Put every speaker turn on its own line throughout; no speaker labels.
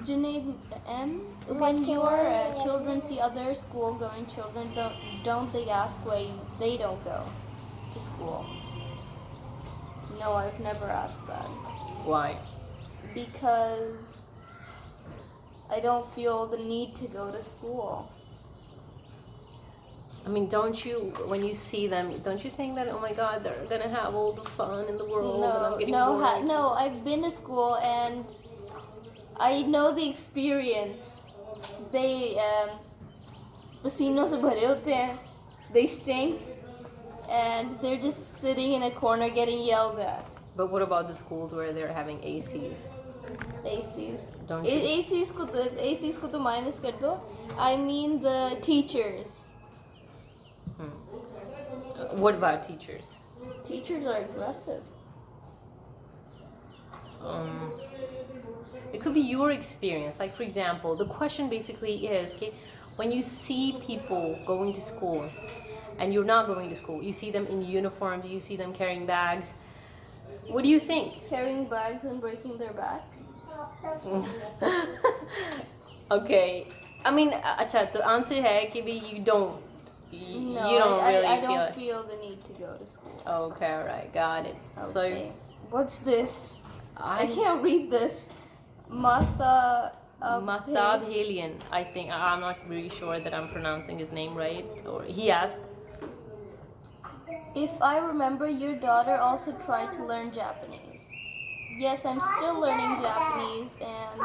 Junaid M, when your children see other school-going children, don't they ask why they don't go to school? No, I've never asked that.
Why?
Because I don't feel the need to go to school.
I mean, don't you, when you see them, don't you think that, oh my God, they're gonna have all the fun in the world and I'm getting bored?
No, I've been to school and I know the experience. They पसीनों से भरे होते हैं. They stink and they're just sitting in a corner getting yelled at.
But what about the schools where they're having ACs?
ACs.
Don't you?
ACs को तो minus कर दो. I mean the teachers.
What about teachers?
Teachers are aggressive.
It could be your experience. Like, for example, the question basically is, okay, when you see people going to school and you're not going to school, you see them in uniforms, you see them carrying bags, what do you think?
Carrying bags and breaking their back?
Okay. I mean, acha, the answer hai ki you don't.
I don't feel the need to go to school.
Okay, alright, got it.
Okay.
So,
what's this? I can't read this. Mahtab
Halian, I think. I'm not really sure that I'm pronouncing his name right. Or he asked,
if I remember, your daughter also tried to learn Japanese. Yes, I'm still learning Japanese and...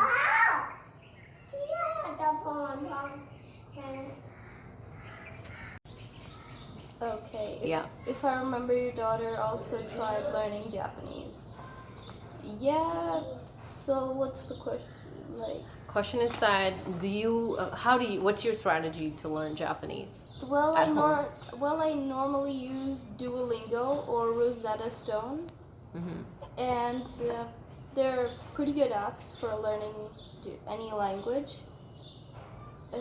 Okay. If I remember, your daughter also tried learning Japanese. Yeah. So what's the question?
Question is that what's your strategy to learn Japanese?
Well, I normally use Duolingo or Rosetta Stone, and they're pretty good apps for learning any language.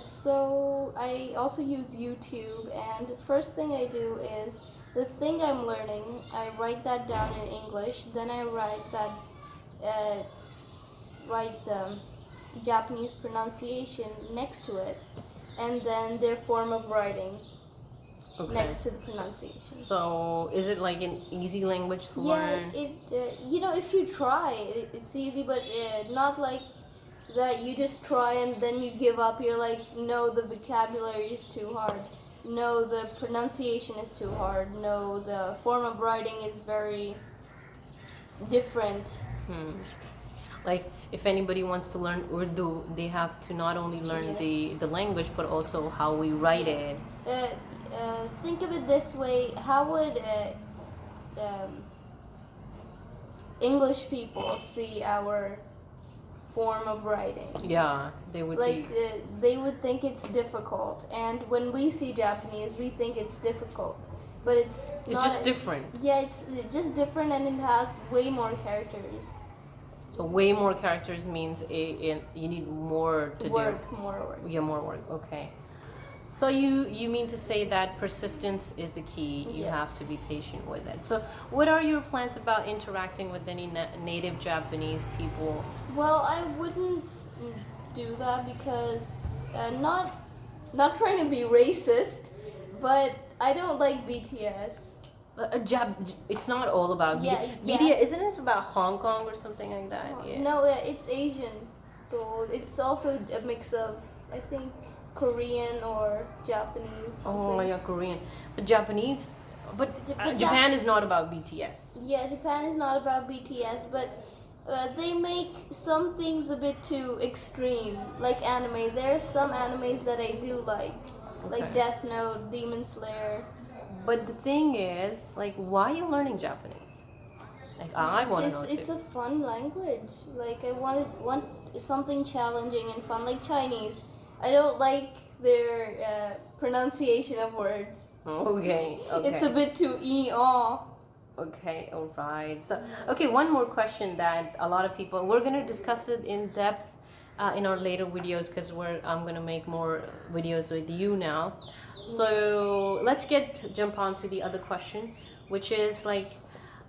So I also use YouTube, and the first thing I do is the thing I'm learning, I write that down in English, then I write the Japanese pronunciation next to it, and then their form of writing next to the pronunciation.
So is it like an easy language to learn?
Yeah, if you try, it's easy, but not like that you just try and then you give up. You're like, no, the vocabulary is too hard. No, the pronunciation is too hard. No, the form of writing is very different.
Like, if anybody wants to learn Urdu, they have to not only learn the language, but also how we write it.
Think of it this way. How would English people see our form of writing?
Yeah, they would
they would think it's difficult, and when we see Japanese, we think it's difficult, but it's
just different.
Yeah, it's just different, and it has way more characters.
So way more characters means you need more to
More work.
Yeah, more work. Okay. So you mean to say that persistence is the key. You have to be patient with it. So what are your plans about interacting with any native Japanese people?
Well, I wouldn't do that because not trying to be racist, but I don't like BTS.
It's not all about media. Isn't it about Hong Kong or something like that?
No, it's Asian. So it's also a mix of, I think, Korean or Japanese.
Oh yeah, Korean. But Japanese. But Japan is not about BTS.
Yeah, Japan is not about BTS, but they make some things a bit too extreme, like anime. There are some animes that I do like Death Note, Demon Slayer.
But the thing is, like, why are you learning Japanese? Like, I want to know.
It's a fun language. Like, I want something challenging and fun, like Chinese. I don't like their pronunciation of words.
Okay.
It's a bit too ee-aw.
Okay, all right. So, okay, one more question that a lot of people, we're going to discuss it in depth in our later videos because I'm going to make more videos with you now. So let's jump on to the other question, which is like,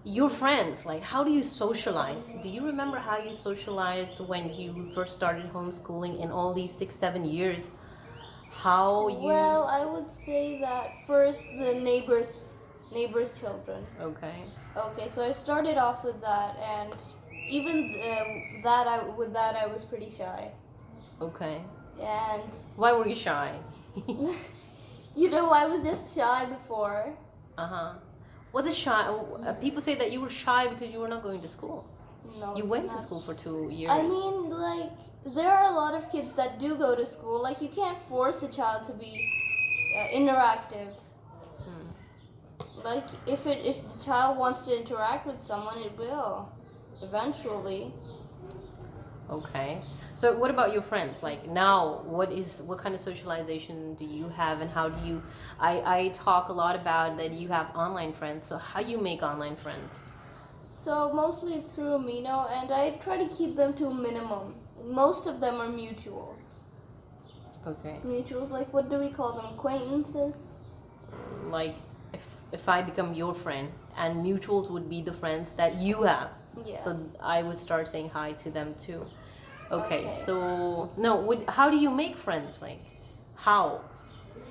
your friends, like how do you socialize? Do you remember how you socialized when you first started homeschooling in all these 6-7 years? How you...
Well, I would say that first the neighbors' children.
Okay.
Okay, so I started off with that, and even with that I was pretty shy.
Okay.
And
Why were you shy?
you know, I was just shy before.
Was it shy? People say that you were shy because you were not going to school.
No,
You went to school for 2 years.
I mean, like, there are a lot of kids that do go to school. Like, you can't force a child to be interactive. Like, if the child wants to interact with someone, it will eventually.
Okay. So what about your friends? Like now, what kind of socialization do you have, and how do you? I talk a lot about that you have online friends. So how you make online friends?
So mostly it's through Amino, and I try to keep them to a minimum. Most of them are mutuals.
Okay.
Mutuals, like, what do we call them? Acquaintances?
Like if I become your friend, and mutuals would be the friends that you have.
Yeah.
So I would start saying hi to them too. Okay. So no, how do you make friends? Like how?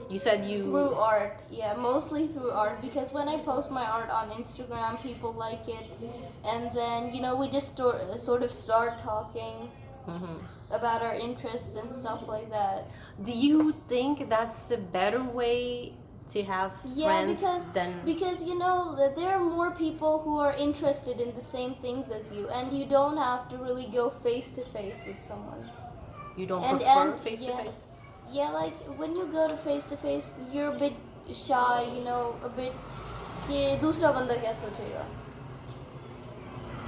You said you...
Through art, yeah, mostly through art, because when I post my art on Instagram, people like it, and then, you know, we just sort of start talking about our interests and stuff like that.
Do you think that's a better way to have friends than...
because, you know, that there are more people who are interested in the same things as you, and you don't have to really go face to face with someone.
You don't prefer face to face?
Yeah, like when you go to face, you're a bit shy, you know, a bit कि दूसरा बंदा क्या सोचेगा.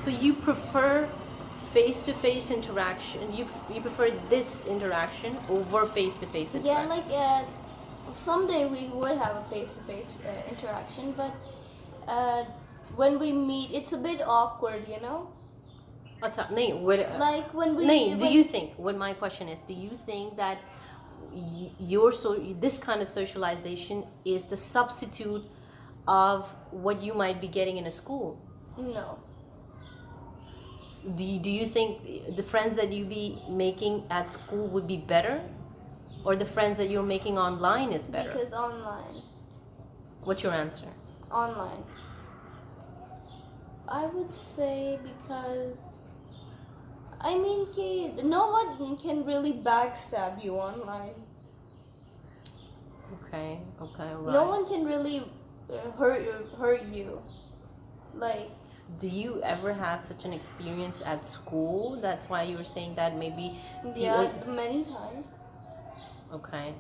So you prefer face-to-face interaction? You prefer this interaction over face-to-face interaction?
Yeah, like someday we would have a face-to-face interaction, but when we meet, it's a bit awkward, you know. Like when we...
do you think? What my question is, do you think that this kind of socialization is the substitute of what you might be getting in a school?
No.
Do you think the friends that you be making at school would be better, or the friends that you're making online is better?
Because online.
What's your answer?
Online. I would say because, I mean, no one can really backstab you online.
Okay, right.
No one can really hurt you. Like...
Do you ever have such an experience at school? That's why you were saying that maybe...
Yeah, many times.
Okay.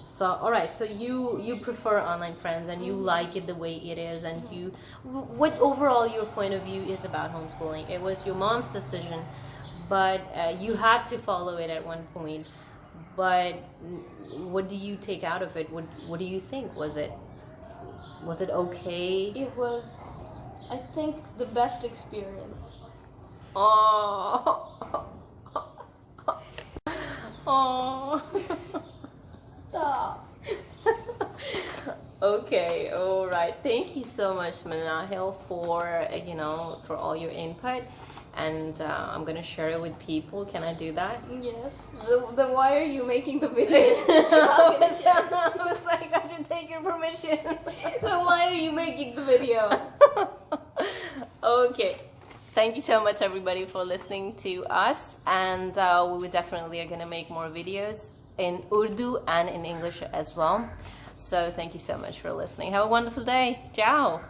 So, alright, so you prefer online friends, and you like it the way it is, and what overall your point of view is about homeschooling? It was your mom's decision, but you had to follow it at one point. But what do you take out of it? What do you think? Was it okay?
It was, I think, the best experience.
Oh. Oh.
Stop.
Okay, all right. Thank you so much, Manahil, for all your input, and I'm gonna share it with people. Can I do that?
Yes. The why are you making the video? I'm gonna share.
I was like, I should take your permission.
So why are you making the video?
Okay. Thank you so much, everybody, for listening to us, and we definitely are gonna make more videos in Urdu and in English as well. So thank you so much for listening. Have a wonderful day. Ciao.